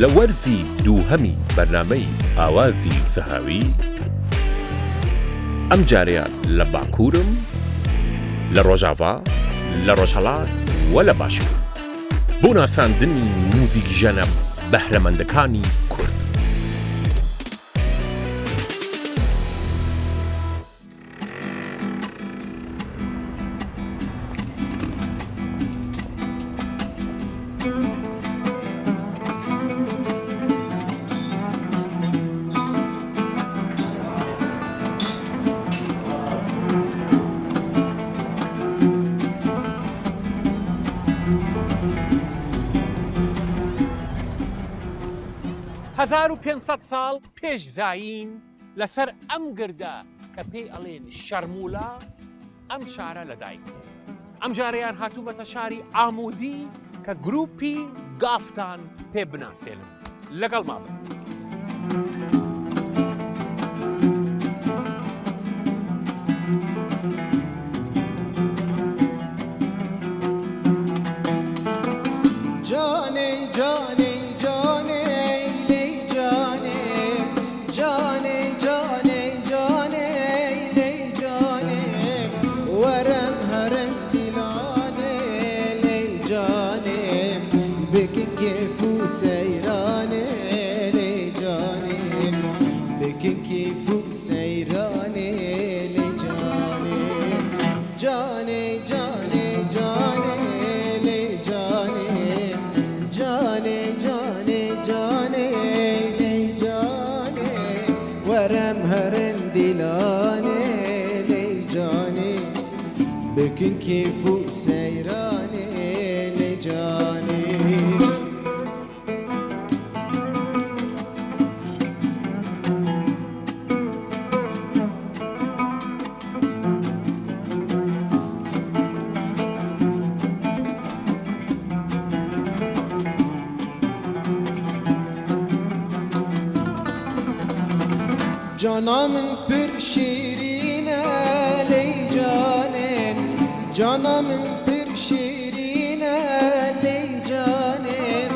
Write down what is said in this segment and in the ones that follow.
لەوەرزی دووهەمی بەرنامەی ئاوازی سەهاوی ئەم جارەیان لە باکوورم، لە ڕۆژاوا، لە ڕۆژهەڵات و لە باشوور بۆ ناساندنی موزیکژەنە بەهرەمەندەکانی کورد. هەزار و 500 ساڵ پێش زاین لەسەر ئەم گردە کە پێی ئەڵێن شەرموولە ئەم شارە لەدایک بوو. ئەم جارەیان هاتوومەتە شاری ئامودی کە گروپی گافتان پێ بناسێنن. لەگەڵ ماڵن. بكن كيف سيراني لجاني جانا من پر شیرینه جانا من پر شیرینه لی جانم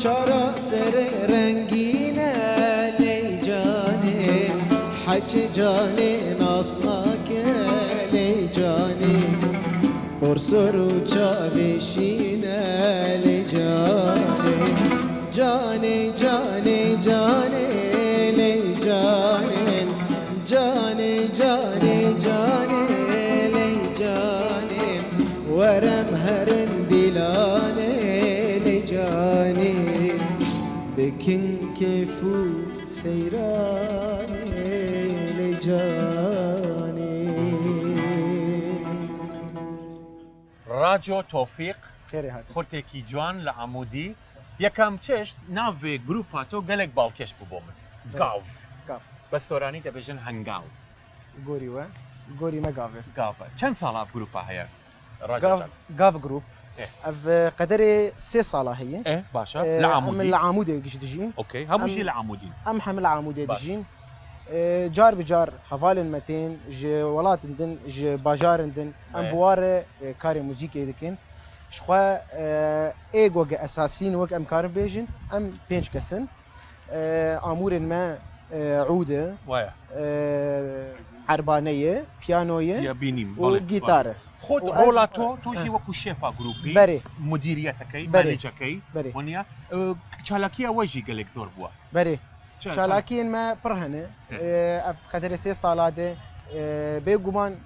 چارا سر رنگینه لی جانم حج جانی ناسناکه لی جانم پرسر و چاوشینه لی جانم جانی جانی جانی لی جانم جانی جانی جانی ورم هرن دلاني لجاني بكن كيفو سيراني لجاني. راجۆ تۆفیق خێری هات خورتێکی جوان لە عەمودی یەکەم چێشت ناوێ گروپا تۆ گەلێک باڵکێش بوو بۆ من. گاو بە سۆرانی دەبێژن هەنگاو گۆری وە گۆری مەگاوێ گاوە. چەند ساڵا گروپا هەیە؟ گاف جروب اف قدري 3 صالة هي باشا لعمودي من العمودي دجين اوكي همشي لعمودي ام حمل عمودي دجين جار بجار حفال المتين ج ولات ندن ج باجار ندن ام بوار كاري موزيكي دكين شخوا ايجو اساسين وك ام كار فيجن ام بينش كسن امور ما عوده ويا عربانيه بيانويه يا بينيم وجيتاره خود رولا توجي وكو شيفا جروبي بري مديريتكي مانجكي بري ونيا تشالاكيا وجي قالك زور بوا بري تشالاكين ما برهنه افت قدر 3 صالاده بيغومان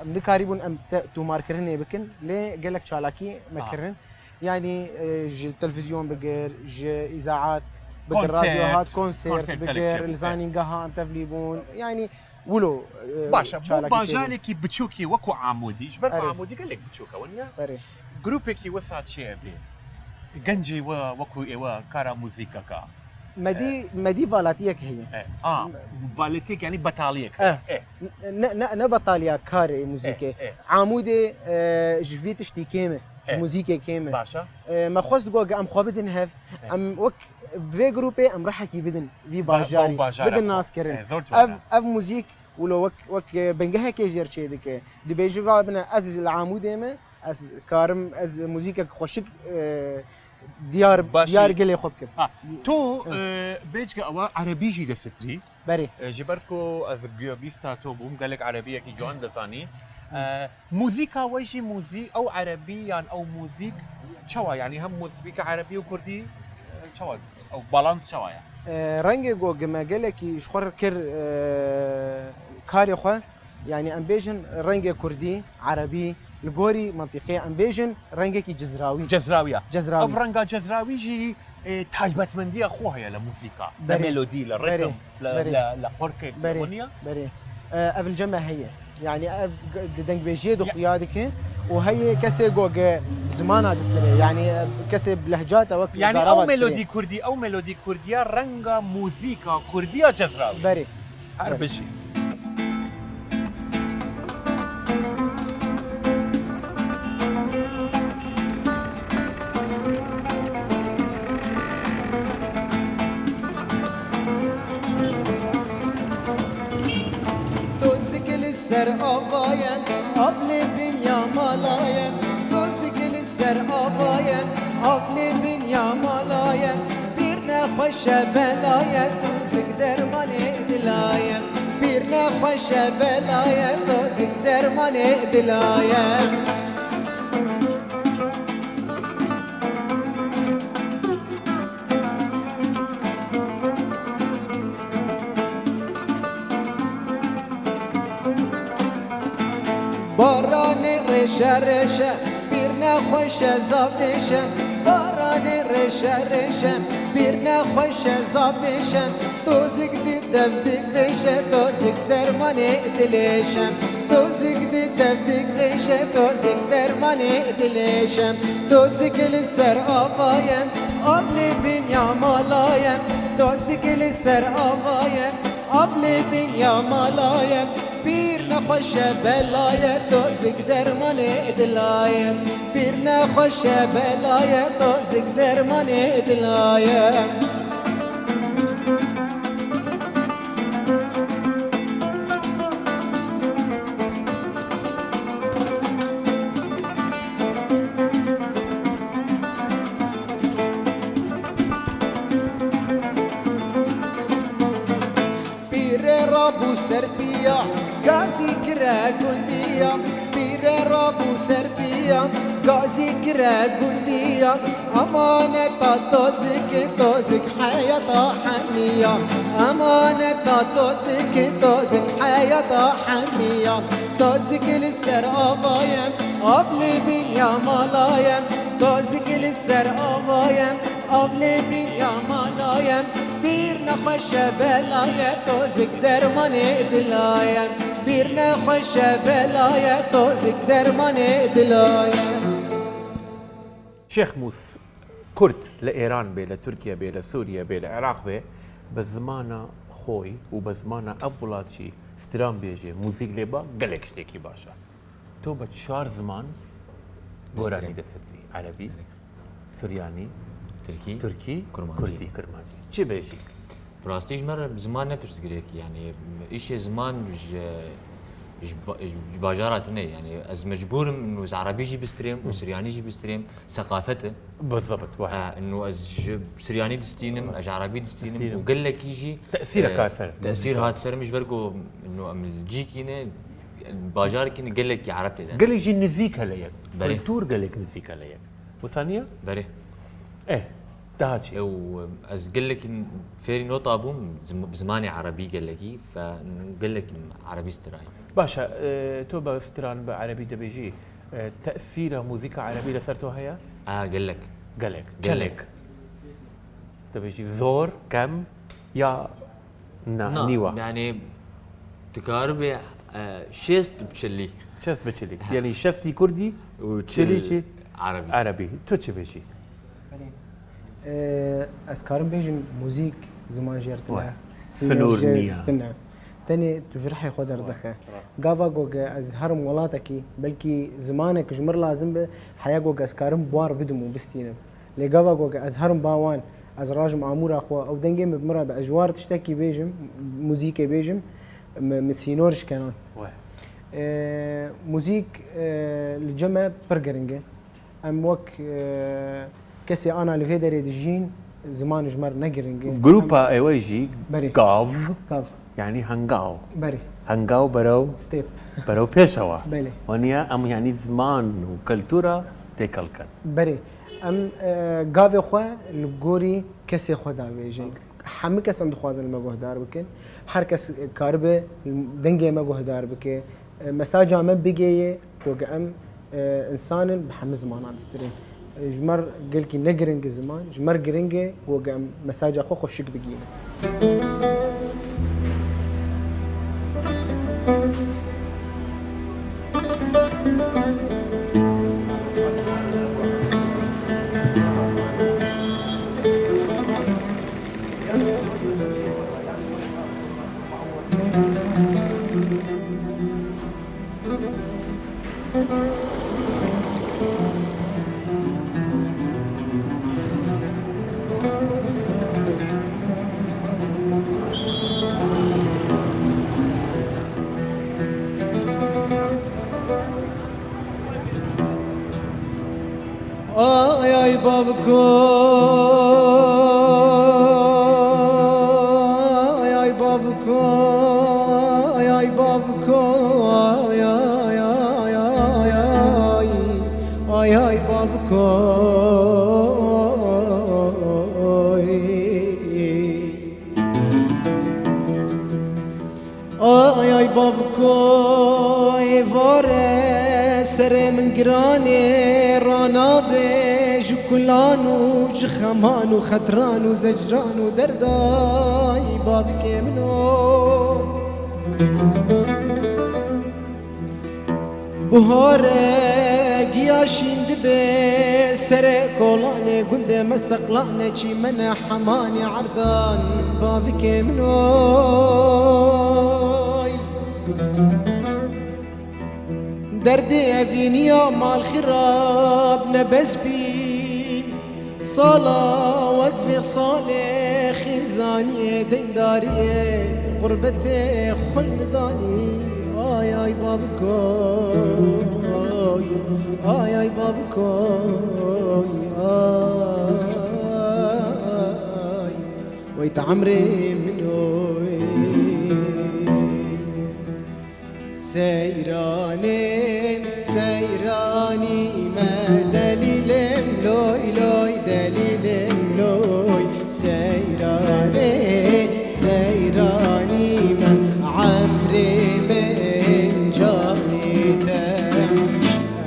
نكاريبون ام تو ماركرني بكن ليه قالك تشالاكي مكرن يعني التلفزيون بقر اذاعات بقر راديوهات كونسيرت بقر لزانينغها ام تفليبون يعني ولو باشا بو باجانێکی بچووکی وەکو عامودی ژبەر عامودی گەلێک بچووکە وەنیا گروپێکی وەسات چێ بێ گەنجی وەکو ئێوە کارا موزیکەکە مدي فالاتيك هي فالاتيك يعني بطاليك نه بطاليا كاري موزيكي عامودي جفيت اشتي كيمه موزيكي كيمه باشا ما خص دقوق ام خوبدن هاف ام وك في جروبي ام راح كي بدن في باجاري بدن ناس كرن اف موزيك ولو وك بنجها كيجر شي ديك دي بيجوا بنا از العامودي ما از كارم از موزيكا خوشك ديار باشي. ديار قلي خبكب تو بيجك أو عربي جي دستري بري جبركو از بيستا تو بوم قالك عربية كي جوان دثاني موزيكا ويجي موزيك أو عربي يعني أو موزيك شوا يعني هم موزيكا عربي وكردي شوا أو بالانس شوا يعني رنگي گو ما قالك شخور كر كاري خو يعني امبيجن رنگي كردي عربي الجوري منطقي امبيجن رنگي كي جزراوي جزراوية جزراوي أفرنجا جزراوي جي تايبت مندي أخوها يا لموسيقى بري. لميلودي للريتم بري. لحركة بري لمونيا بري اف الجمع هي يعني دنگ بيجي دو قيادك وهي كسي جوج زمانها دسري يعني كسي بلهجاتها وقت يعني أو ميلودي كردي أو ميلودي كردية رنجا موسيقى كردية جزراوي بري حرب شيء السر آوایم آبل بنیا مالایم توزیک السر آوایم آبل بنیا مالایم بیر نخوش بلایم توزیک درمان دلایم بیر نخوش بلایم توزیک درمان دلایم باران رشه رشه بیر نخوش زافتشه باران رشه رشه بیر نخوش زافتشه توزیک دی دفدیک بشه توزیک درمان دلشم توزیک دی دفدیک بشه توزیک درمان دلشم توزیک لسر آوایم آبلی بینیا مالایم توزیک لسر آوایم آبلی بینیا مالایم بیر نخوش بلایه توزیک درمان دلایم بیر نخوش بلایه توزیک درمان دلایم رابو سربيا غازي كرا قنديا بير رابو سربيا غازي كرا قنديا أمانة توزك توزك حياة حمية أمانة توزك توزك حياة حمية توزك للسر أبايم أبلي بنيا مالايم توزك للسر أبايم أبلي بنيا مالايم بیر نخوش بلایه توزیک درمان دلایم بیر نخوش بلایه توزیک درمان دلایم شيخ موس كرد لإيران بي لتركيا بي لسوريا بي لعراق بي بزمانة خوي وبزمانة أفضلات شي سترام بيجي موزيك ليبا قالك شتيكي باشا تو بتشار زمان بوراني دستري عربي سورياني تركي كردي كرماني چی بيجي؟ براستيش مرة زمان نبرس قريك يعني إيش زمان باجارات يعني از مجبور انه عربي يجي بستريم وسرياني يجي بستريم ثقافته بالضبط واحد انه از سرياني دستينم اج عربي دستينم وقال لك يجي تاثير كاثر تاثير هذا سر مش برقو انه ام الجيكينه باجار كين قال لك عربتي قال لي جي نزيك عليك بالتور قال لك نزيك عليك وثانيه بري ايه تهاتشي وأز قال لك فيري نوطة أبوم بزماني عربي قال لك فقال لك عربي استراي باشا تو باستران بعربي دبيجي تأثير موسيقى عربية لسرتو هيا؟ قال لك قالك دبيجي زور كم يا نيوا يعني تكاربي شيست بتشلي يعني شفتي كردي وتشلي شي عربي تو تشي بيجي اسكارم بيجن موزيك زمان جيرتنا سنور نيا تاني تجرحي خدر دخه قافا جوجا از هرم ولاتكي بلكي زمانك جمر لازم حياه جوجا اسكارم بوار بدمو بستينم لي قافا جوجا از هرم باوان از راجم عمور اخو او دنجم بمره باجوار تشتكي بيجم موزيكا بيجم مسينورش كانون موزيك الجمع برجرنجه ام وك كسي انا اللي في دري دجين زمان جمر نقرنج جروبا ايويجي بري. قاف كاف يعني هنقاو بري هنقاو برو ستيب برو بيشوا بله ونيا ام يعني زمان وكلتورا تيكلكن بري ام قافي خو الجوري كسي خو داويجي همه کس هم دخوازن ما گهدار بکن هر کس کار به دنگه ما گهدار بکه مساج هم بگیه و ام انسان بهم زمان دسترین جمر قل کی نگرنگ زمان جمر گرنگه و ام مساج خو خوشک بگیره آی بابکو آی بابکو آی بابکو آی بابکو آی بابکو واره سر من گرانه رانا بیش و کلان و جخمان و خطران و زجران و دردای بابک منو بهاره گیاشین دبه سر کولانه گنده مسقلانه چی من حمانی عردان بابک منو درد افينيا مال خراب نبس بين صلاة وقف صالح خزانية ديندارية غربتي خل مداني آي بابكوي آي بابكوي آي ويت عمري منوي سيراني ما دليلم لوي لوي دليلم لوي سيراني ما عمري من جاني دم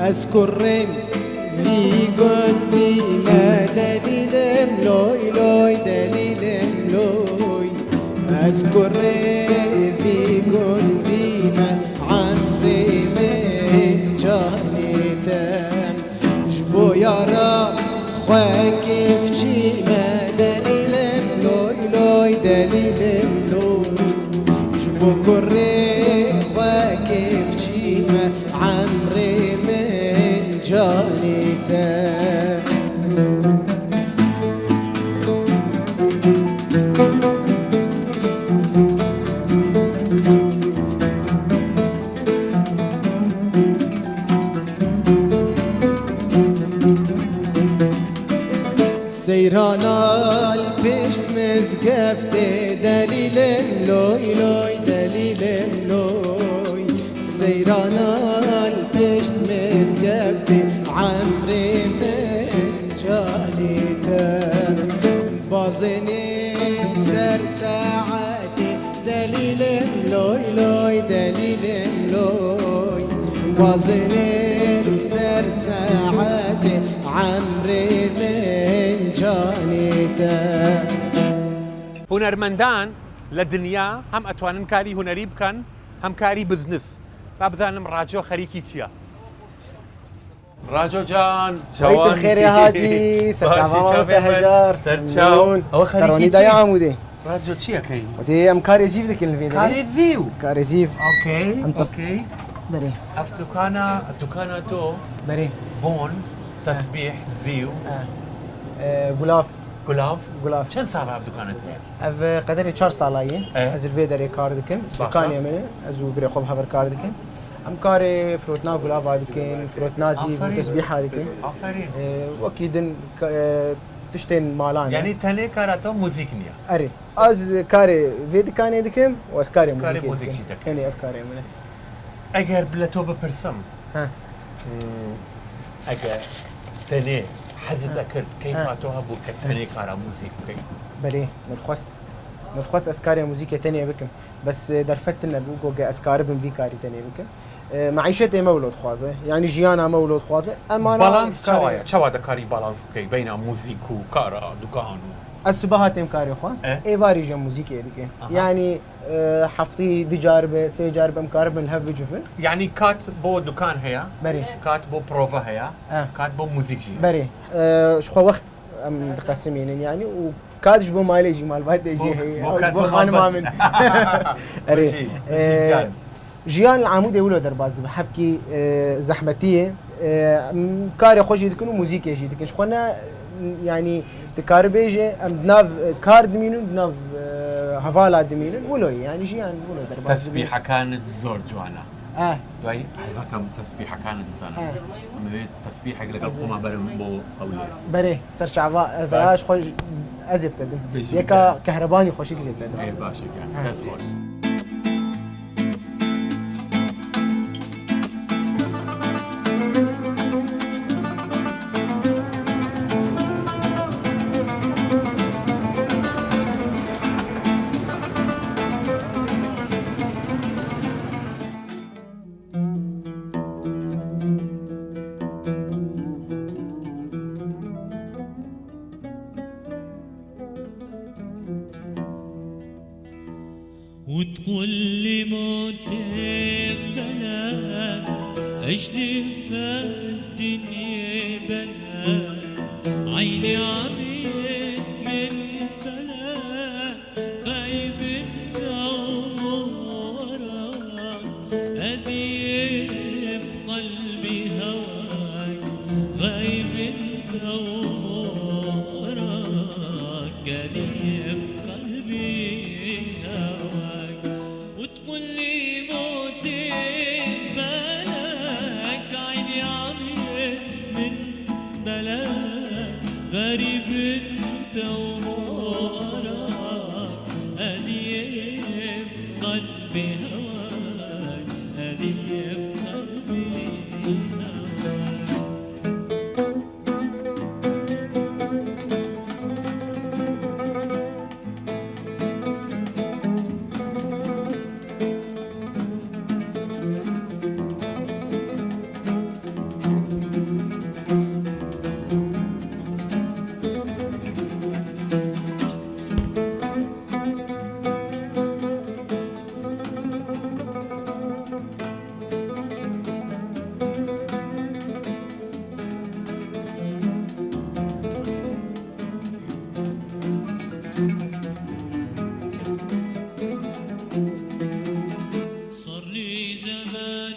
أذكر لي قلبي ما دليلم لوي لوي دليلم لوي أذكر في قلبي ما عمري من جاني دم جبو يا رب خواك فشي ما دليلم لوي لوي دليلم لوي جبو كري خواك فشي ما عمري من جاني دم سيرانا البشت مزقفتي دليل ملوي لوي دليل ملوي سيرانا البشت مزقفتي عمري من جاني تم بازني سر ساعتي دليل ملوي لوي دليل ملوي بازني سر ساعتي عمري من جاني تم هونەرمەندان لە دنیا هەم ئەتوانن کاری هوەری بکەن هەم کاری بزنس با بزانم ڕاجۆ خەریکی چییە ڕاجۆ جان عيد بخير يا هادي سلام هجار ترچاو ئەوە خەریکی تروني دايا عمودي ڕاجۆ چیەکەی ودي ام كاري زيف ذاك الفيديو کاری زیو كاري زيف ئۆکەی ئەم تەس- ئۆکەی بري ئەتوکانە تۆ بري بۆن تەسبیح زیو غلاف گولاف غلاف چەند ساڵا دوکانت هەیە اف قدري 4 سالايه إيه. از الفيدري كار دكن باشا. دكان يمنه از بري خوب خبر كار دكن ام كاري فروتنا غلاف هذيكين فروتنا زي وتسبيح هذيكين آفرین واكيدن تشتين مالان یعنی تنه کاراتو موزیک نیا اري از كاري فيدي كان يدكم واس كاري كاري موزيكي موزيك شي دكم. كاني افكاري منه اگر بلتو بپرسم ها اگر تنه حزت اكرد كيف تو هبو كتنه كارا موزيك بكي بلي متخوست اسكاري موزيكي تانية بكم بس درفتنا بوجو اسكاري بن كاري تانية بكم معيشتي مولود خوازه يعني جيانا مولود خوازه اما بالانس چاوا دا كاري بالانس بكي بين موزيك وكارا دكان السباهات كاري خو اي فاريجن موزيكي ديك يعني حفتي دي جاربه سي جاربه مكارب من هف جوفن يعني كات بو دكان هيا بري كات بو بروفا هيا كات بو موزيك جي بري شخو وقت متقسمين يعني وكادش بو مالي جي مال بعد يجي هي بو خان مامن اري جيان العمود يقولوا درباز بحبكي زحمتيه كاري خوش يدكنو موزيك يجي دكن شخونا يعني تكاربيجي ام دناف كارد مينو دناف هفالا دمينو ولو يعني جيان ولو درباز تسبيحه كانت زور جوانا دوي عايزة كم تسبيحه كانت زانا هي تسبيحه قال قوما برم بو اولاد بري سر شعبا فاش خوش ازيب تدم يكا كهرباني خوشك زيب تدم اي باشا كان تسخر وتقول لي موتك بلاد اشلي الدنيا بلاد عيني عميت من بلاد خايب النورك أذيب في قلبي هواك غايب النورك أذيب في قلبي هواك وتقول لي موتي بلاك عيني عميت من بلاك غريب انت ومورك أذيب في قلبي هواك أذيب في قلبي هواك صار لي زمان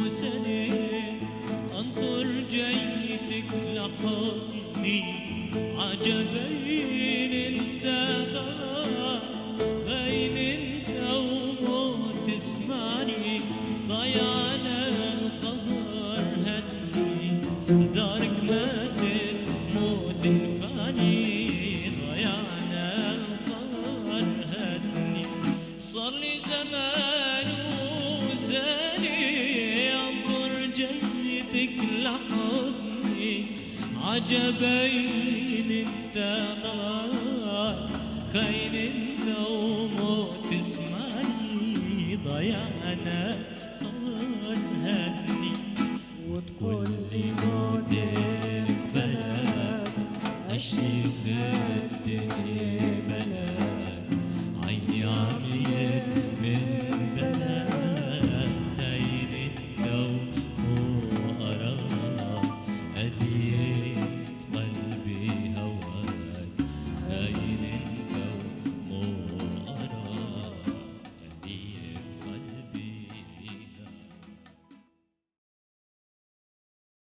وسنين انطر جيتك لحضني عجبين انت ضلال غين انت وموت تسمعني ضيعنا القمر هدني دارك ماتت موت انفعني ضيعنا القمر هدني صار لي زمان وسني انظر جنتك لحضني عجبين انت ضلال خاين انت وموت تسمعني ضيعنا قمر هدني وتقول